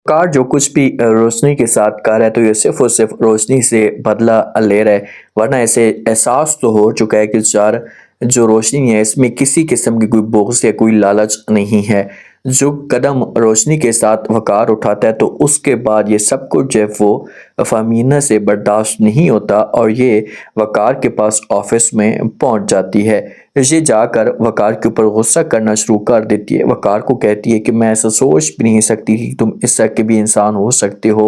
Car जो कुछ भी रोशनी के साथ कर रहा है तो ये सिर्फ और सिर्फ रोशनी से बदला ले रहा है, वरना ऐसे एहसास तो हो चुका है कि यार जो रोशनी है इसमें किसी किस्म की कोई बोझ या कोई लालच नहीं है। जो कदम रोशनी के साथ वकार उठाता है तो उसके बाद ये सब कुछ जो है वो फहमीना से बर्दाश्त नहीं होता और ये वकार के पास ऑफिस में पहुंच जाती है। ये जाकर वकार के ऊपर गुस्सा करना शुरू कर देती है। वकार को कहती है कि मैं ऐसा सोच भी नहीं सकती कि तुम इस तरह के भी इंसान हो सकते हो।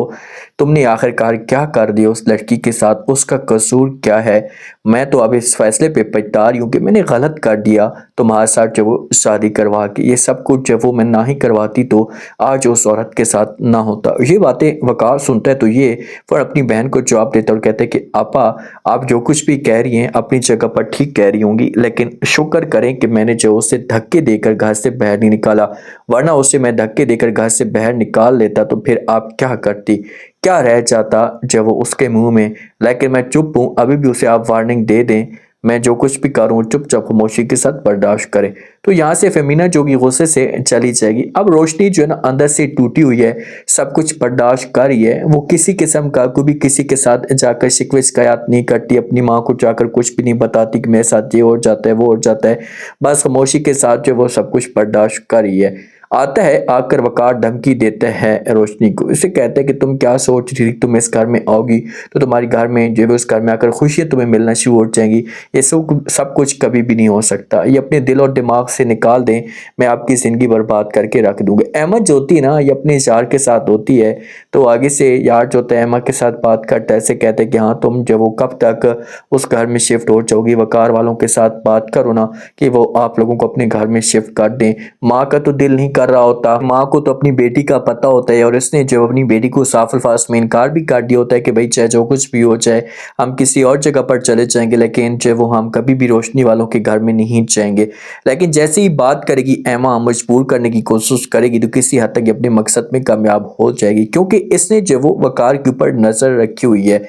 तुमने आखिरकार क्या कर दिया उस लड़की के साथ, उसका कसूर क्या है? मैं तो अब इस फैसले पे पछता रही हूँ कि मैंने गलत कर दिया तुम्हारे साथ जो वो शादी करवा के। ये सब कुछ जब वो मैं ना ही करवाती तो आज उस औरत के साथ ना होता। ये बातें वकार सुनता है तो ये फिर अपनी बहन को जवाब देता और कहते हैं कि आपा, आप जो कुछ भी कह रही हैं अपनी जगह पर ठीक कह रही होंगी, लेकिन शुक्र करें कि मैंने जो उसे धक्के देकर घर से बाहर नहीं निकाला, वरना उसे मैं धक्के देकर घर से बाहर निकाल लेता तो फिर आप क्या करती, क्या रह जाता जब वो उसके मुंह में। लेकिन मैं चुप हूँ, अभी भी उसे आप वार्निंग दे दें, मैं जो कुछ भी करूँ चुपचाप खामोशी के साथ बर्दाश्त करें। तो यहाँ से फेमिना जो कि गुस्से से चली जाएगी। अब रोशनी जो है ना अंदर से टूटी हुई है, सब कुछ बर्दाश्त कर रही है, वो किसी किस्म का कोई भी किसी के साथ जाकर शिकवे शिकायत नहीं करती, अपनी माँ को जाकर कुछ भी नहीं बताती कि मेरे साथ ये हो जाता है वो हो जाता है। बस खामोशी के साथ जो वो सब कुछ बर्दाश्त कर रही है। आता है, आकर वकार धमकी देता है रोशनी को। इसे कहता है कि तुम क्या सोच रही थी, तुम इस घर में आओगी तो तुम्हारे घर में जो है उस घर में आकर खुशियां तुम्हें मिलना शुरू हो जाएंगी। ये सब कुछ कभी भी नहीं हो सकता, ये अपने दिल और दिमाग से निकाल दें, मैं आपकी ज़िंदगी बर्बाद करके रख दूंगी। अहमद जो होती है ना, ये अपने यार के साथ होती है तो आगे से यार जो होता है अहमद के साथ बात करता है, ऐसे कहते हैं कि हाँ तुम जब वो कब तक उस घर में शिफ्ट हो जाओगी, वकार वालों के साथ बात करो ना कि वो आप लोगों को अपने घर में शिफ्ट कर दें। माँ का तो दिल नहीं कर रहा होता, माँ को तो अपनी बेटी का पता होता है और इसने जो अपनी बेटी को साफ अल्फाज में इनकार भी कर दिया होता है कि भाई चाहे जो कुछ भी हो जाए हम किसी और जगह पर चले जाएंगे, लेकिन जो वो हम कभी भी रोशनी वालों के घर में नहीं जाएंगे। लेकिन जैसे ही बात करेगी एमा मजबूर करने की कोशिश करेगी तो किसी हद तक अपने मकसद में कामयाब हो जाएगी, क्योंकि इसने जो वो वकार के ऊपर नजर रखी हुई है।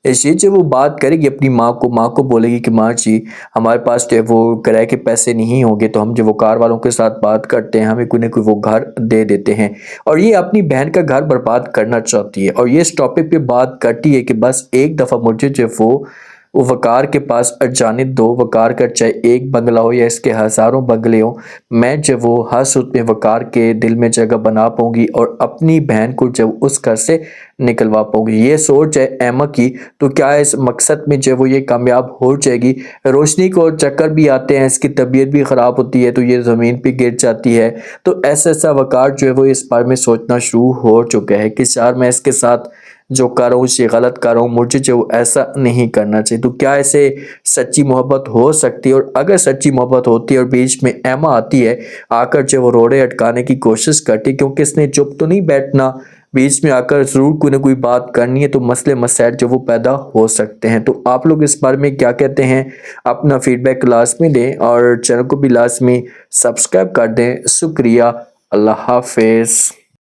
इसलिए जब वो बात करेगी अपनी माँ को बोलेगी कि माँ जी हमारे पास जो है वो किराए के पैसे नहीं होंगे तो हम जो वो कार वालों के साथ बात करते हैं, हमें कोई ना कोई वो घर दे देते हैं। और ये अपनी बहन का घर बर्बाद करना चाहती है और ये इस टॉपिक पे बात करती है कि बस एक दफ़ा मुझे जो वो वकार के पास जाने दो। वकार का चाहे एक बंगला हो या इसके हज़ारों बंगले हो, मैं जब वो हर सूरत में वकार के दिल में जगह बना पाऊंगी और अपनी बहन को जब उस घर से निकलवा पाऊंगी। ये सोच है एमा की, तो क्या इस मकसद में जब वो ये कामयाब हो जाएगी। रोशनी को चक्कर भी आते हैं, इसकी तबीयत भी ख़राब होती है तो ये ज़मीन पे गिर जाती है। तो ऐसा ऐसा वकार जो है वो इस बारे में सोचना शुरू हो चुका है कि यार मैं इसके साथ जो कर रहा हूँ ये गलत कर रहा हूँ, मुझे जो ऐसा नहीं करना चाहिए। तो क्या ऐसे सच्ची मोहब्बत हो सकती है? और अगर सच्ची मोहब्बत होती है और बीच में एमा आती है, आकर जो वो रोड़े अटकाने की कोशिश करती है, क्योंकि इसने चुप तो नहीं बैठना, बीच में आकर ज़रूर कोई ना कोई बात करनी है, तो मसले मसाइल जो वो पैदा हो सकते हैं। तो आप लोग इस बारे में क्या कहते हैं? अपना फीडबैक लाजमी दें और चैनल को भी लाजमी सब्सक्राइब कर दें। शुक्रिया, अल्लाह हाफिज़।